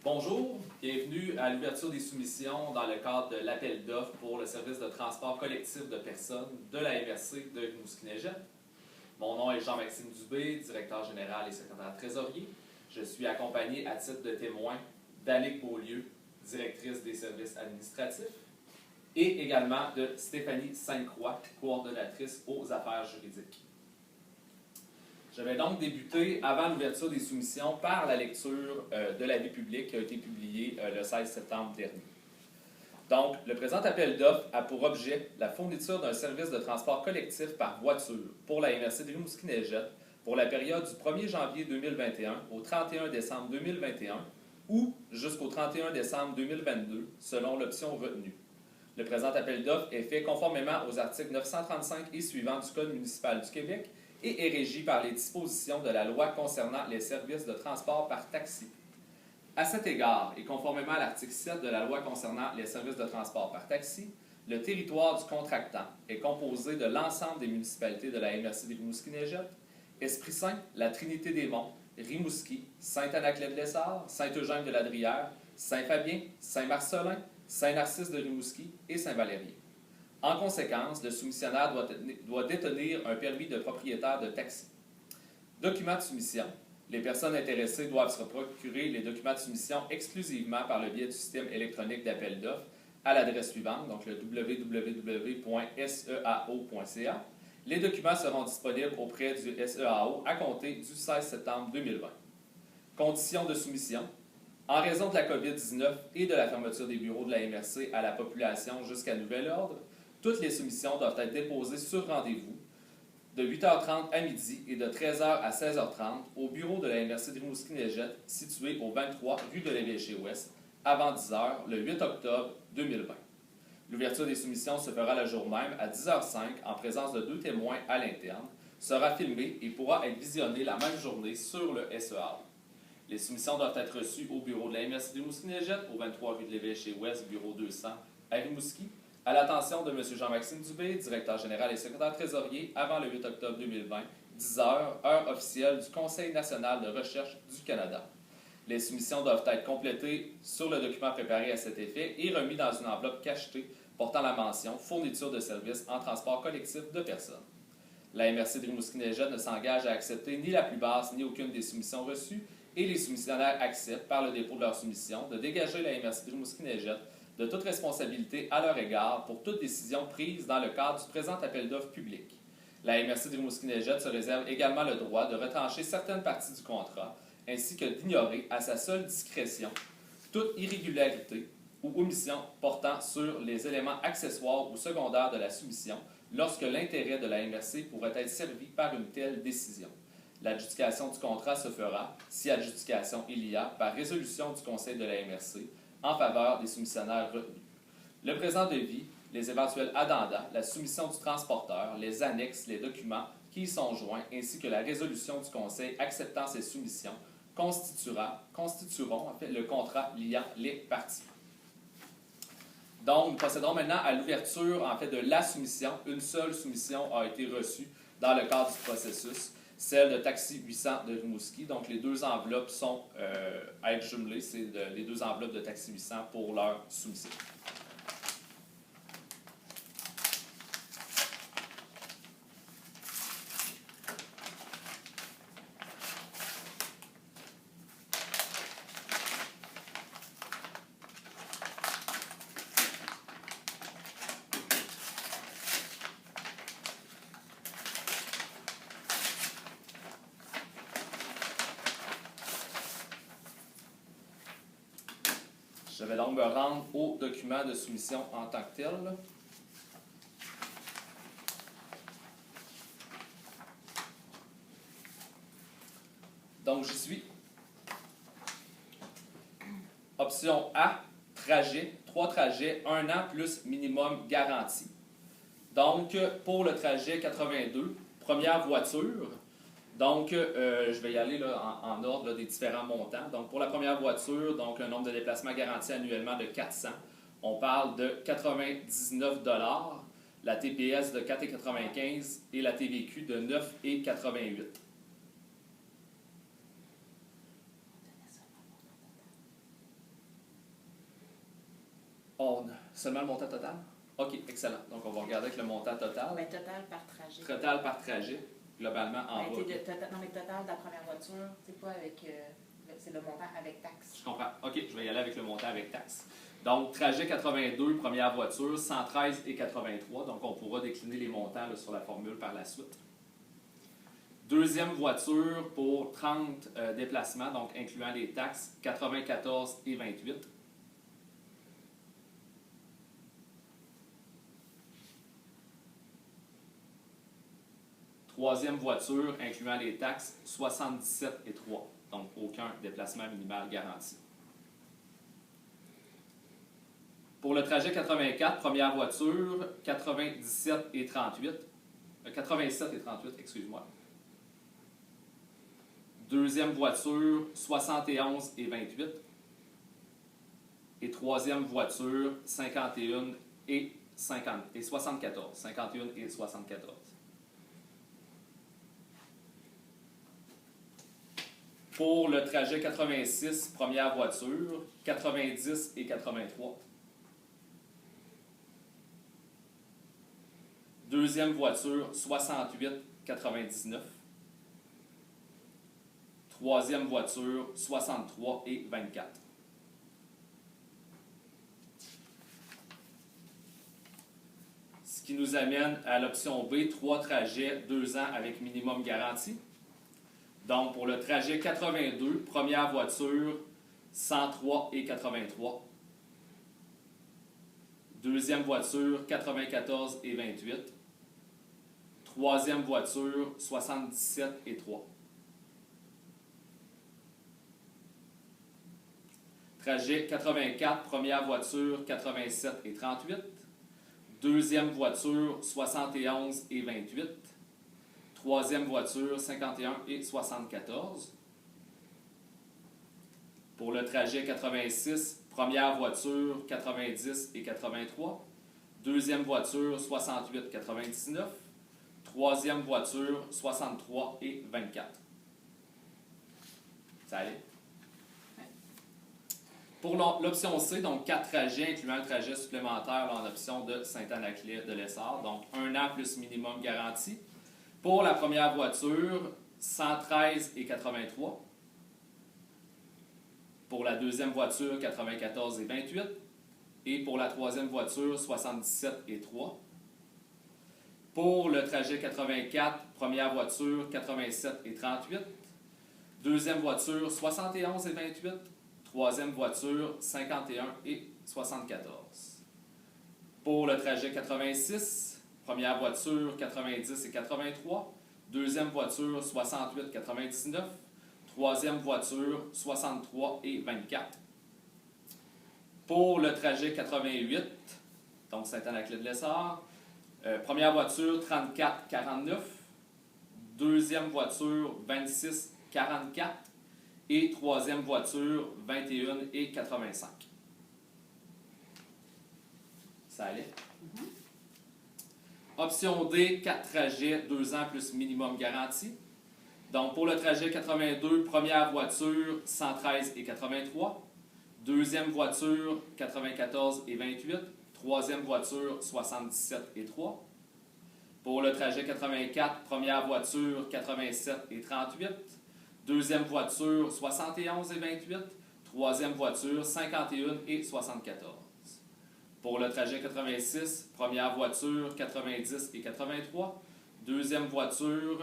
Bonjour, bienvenue à l'ouverture des soumissions dans le cadre de l'appel d'offres pour le service de transport collectif de personnes de la MRC de Rimouski-Neigette. Mon nom est Jean-Maxime Dubé, directeur général et secrétaire trésorier. Je suis accompagné à titre de témoin d'Annick Beaulieu, directrice des services administratifs, et également de Stéphanie Sainte-Croix, coordonnatrice aux affaires juridiques. Je vais donc débuter, avant l'ouverture des soumissions, par la lecture de l'avis public qui a été publié le 16 septembre dernier. Donc, le présent appel d'offres a pour objet la fourniture d'un service de transport collectif par voiture pour la MRC de Rimouski-Neigette pour la période du 1er janvier 2021 au 31 décembre 2021 ou jusqu'au 31 décembre 2022, selon l'option retenue. Le présent appel d'offres est fait conformément aux articles 935 et suivants du Code municipal du Québec et est régi par les dispositions de la loi concernant les services de transport par taxi. À cet égard, et conformément à l'article 7 de la loi concernant les services de transport par taxi, le territoire du contractant est composé de l'ensemble des municipalités de la MRC de Rimouski-Neigette, Esprit-Saint, la Trinité-des-Monts, Rimouski, Sainte-Anaclet-de-Lessard, Saint-Eugène-de-la-Drière, Saint-Fabien, Saint-Marcelin, Saint-Narcisse de Rimouski et Saint-Valérien. En conséquence, le soumissionnaire doit détenir un permis de propriétaire de taxi. Documents de soumission. Les personnes intéressées doivent se procurer les documents de soumission exclusivement par le biais du système électronique d'appel d'offres à l'adresse suivante, donc le www.seao.ca. Les documents seront disponibles auprès du SEAO à compter du 16 septembre 2020. Conditions de soumission. En raison de la COVID-19 et de la fermeture des bureaux de la MRC à la population jusqu'à nouvel ordre, toutes les soumissions doivent être déposées sur rendez-vous de 8h30 à midi et de 13h à 16h30 au bureau de la MRC de Rimouski-Neigette situé au 23 rue de l'Évêché-Ouest avant 10h le 8 octobre 2020. L'ouverture des soumissions se fera le jour même à 10h05 en présence de 2 témoins à l'interne, sera filmée et pourra être visionnée la même journée sur le SEA. Les soumissions doivent être reçues au bureau de la MRC de Rimouski-Neigette au 23 rue de l'Évêché-Ouest, bureau 200 à Rimouski, à l'attention de M. Jean-Maxime Dubé, directeur général et secrétaire trésorier, avant le 8 octobre 2020, 10h, heure officielle du Conseil national de recherche du Canada. Les soumissions doivent être complétées sur le document préparé à cet effet et remis dans une enveloppe cachetée portant la mention « Fourniture de services en transport collectif de personnes ». La MRC de Rimouski-Neigette ne s'engage à accepter ni la plus basse ni aucune des soumissions reçues et les soumissionnaires acceptent, par le dépôt de leur soumission, de dégager la MRC de Rimouski-Neigette de toute responsabilité à leur égard pour toute décision prise dans le cadre du présent appel d'offres public. La MRC de Rimouski-Neigette se réserve également le droit de retrancher certaines parties du contrat, ainsi que d'ignorer, à sa seule discrétion, toute irrégularité ou omission portant sur les éléments accessoires ou secondaires de la soumission lorsque l'intérêt de la MRC pourrait être servi par une telle décision. L'adjudication du contrat se fera, si adjudication il y a, par résolution du Conseil de la MRC, en faveur des soumissionnaires retenus. Le présent devis, les éventuels addenda, la soumission du transporteur, les annexes, les documents qui y sont joints, ainsi que la résolution du Conseil acceptant ces soumissions, constitueront le contrat liant les parties. Donc, nous procéderons maintenant à l'ouverture de la soumission. Une seule soumission a été reçue dans le cadre du processus, celle de Taxi 800 de Rimouski. Donc, les deux enveloppes sont à être jumelées. C'est les deux enveloppes de Taxi 800 pour leur soumission. Je vais donc me rendre au document de soumission en tant que tel. Donc, j'y suis. Option A, trajet. 3 trajets, 1 an plus minimum garanti. Donc, pour le trajet 82, première voiture. Donc, je vais y aller là, en ordre là, des différents montants. Donc, pour la première voiture, donc un nombre de déplacements garantis annuellement de 400. On parle de 99 $, la TPS de 4,95 et la TVQ de 9,88. Seulement le montant total? OK, excellent. Donc, on va regarder avec le montant total. Ben, total par trajet. Total par trajet, globalement en bas. Non, mais total de la première voiture, c'est pas avec... c'est le montant avec taxe. Je comprends. OK, je vais y aller avec le montant avec taxe. Donc, trajet 82, première voiture, 113 et 83. Donc, on pourra décliner les montants là, sur la formule par la suite. Deuxième voiture pour 30 déplacements, donc incluant les taxes, 94 et 28. Troisième voiture, incluant les taxes, 77 et 3. Donc, aucun déplacement minimal garanti. Pour le trajet 84, première voiture, 97 et 38. 87 et 38, excuse-moi. Deuxième voiture, 71 et 28. Et troisième voiture, 51 et 74. 51 et 74. Pour le trajet 86, première voiture, 90 et 83. Deuxième voiture, 68, 99. Troisième voiture, 63 et 24. Ce qui nous amène à l'option B, 3 trajets, 2 ans avec minimum garanti. Donc, pour le trajet 82, première voiture, 103 et 83. Deuxième voiture, 94 et 28. Troisième voiture, 77 et 3. Trajet 84, première voiture, 87 et 38. Deuxième voiture, 71 et 28. Troisième voiture, 51 et 74. Pour le trajet 86, première voiture, 90 et 83. Deuxième voiture, 68, 99. Troisième voiture, 63 et 24. Ça allait? Pour l'option C, donc 4 trajets, incluant un trajet supplémentaire là, en option de Sainte-Anne-à-Claye de l'Essard, donc 1 an plus minimum garanti. Pour la première voiture, 113 et 83. Pour la deuxième voiture, 94 et 28. Et pour la troisième voiture, 77 et 3. Pour le trajet 84, première voiture, 87 et 38. Deuxième voiture, 71 et 28. Troisième voiture, 51 et 74. Pour le trajet 86, première voiture, 90 et 83. Deuxième voiture, 68, 99. Troisième voiture, 63 et 24. Pour le trajet 88, donc Sainte-Anne-à-Claye de l'Essard, première voiture, 34, 49. Deuxième voiture, 26, 44. Et troisième voiture, 21 et 85. Ça allait? Option D, 4 trajets, 2 ans plus minimum garanti. Donc, pour le trajet 82, première voiture, 113 et 83. Deuxième voiture, 94 et 28. Troisième voiture, 77 et 3. Pour le trajet 84, première voiture, 87 et 38. Deuxième voiture, 71 et 28. Troisième voiture, 51 et 74. Pour le trajet 86, première voiture, 90 et 83. Deuxième voiture,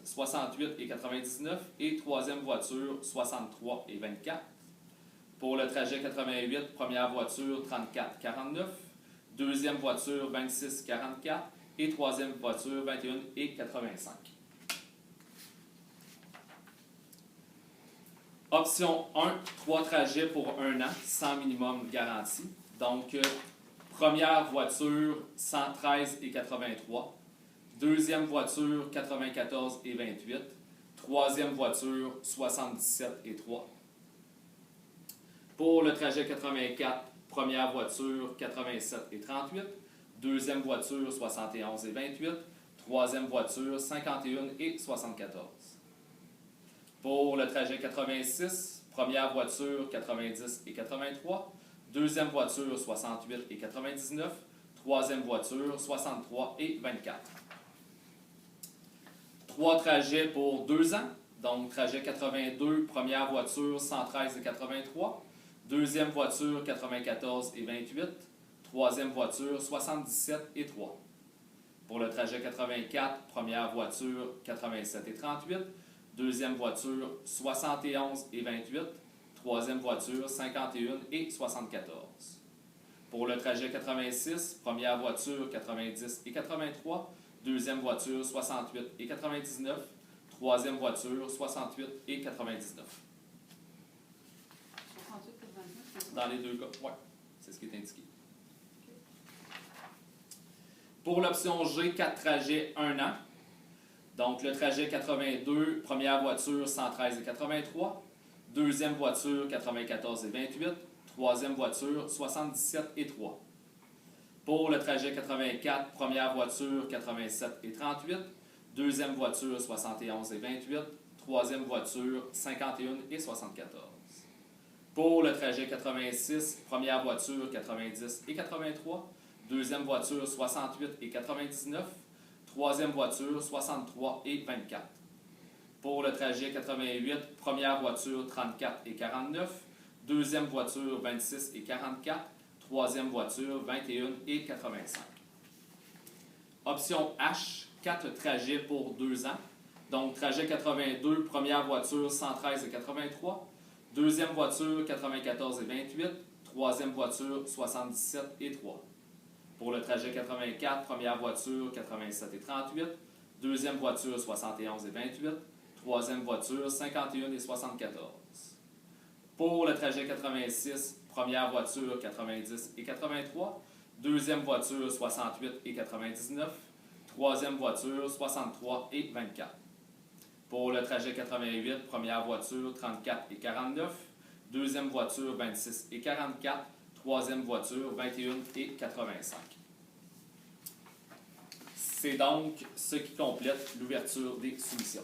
68 et 99. Et troisième voiture, 63 et 24. Pour le trajet 88, première voiture, 34, 49. Deuxième voiture, 26, 44. Et troisième voiture, 21 et 85. Option 1, 3 trajets pour 1 an, sans minimum garanti. Donc, première voiture, 113 et 83. Deuxième voiture, 94 et 28. Troisième voiture, 77 et 3. Pour le trajet 84, première voiture, 87 et 38. Deuxième voiture, 71 et 28. Troisième voiture, 51 et 74. Pour le trajet 86, première voiture, 90 et 83. Deuxième voiture, 68 et 99. Troisième voiture, 63 et 24. 3 trajets pour 2 ans. Donc, trajet 82, première voiture, 113 et 83. Deuxième voiture, 94 et 28. Troisième voiture, 77 et 3. Pour le trajet 84, première voiture, 87 et 38. Deuxième voiture, 71 et 28. Troisième voiture, 51 et 74. Pour le trajet 86, première voiture, 90 et 83. Deuxième voiture, 68 et 99. Troisième voiture, 68 et 99. 68 et 29. Dans les deux cas, oui, c'est ce qui est indiqué. Pour l'option G, 4 trajets, 1 an. Donc, le trajet 82, première voiture, 113 et 83. Deuxième voiture, 94 et 28. Troisième voiture, 77 et 3. Pour le trajet 84, première voiture, 87 et 38. Deuxième voiture, 71 et 28. Troisième voiture, 51 et 74. Pour le trajet 86, première voiture, 90 et 83. Deuxième voiture, 68 et 99. Troisième voiture, 63 et 24. Pour le trajet 88, première voiture, 34 et 49. Deuxième voiture, 26 et 44. Troisième voiture, 21 et 85. Option H, 4 trajets pour 2 ans. Donc, trajet 82, première voiture, 113 et 83. Deuxième voiture, 94 et 28. Troisième voiture, 77 et 3. Pour le trajet 84, première voiture, 87 et 38. Deuxième voiture, 71 et 28. Troisième voiture, 51 et 74. Pour le trajet 86, première voiture, 90 et 83. Deuxième voiture, 68 et 99. Troisième voiture, 63 et 24. Pour le trajet 88, première voiture, 34 et 49. Deuxième voiture, 26 et 44. Troisième voiture, 21 et 85. C'est donc ce qui complète l'ouverture des soumissions.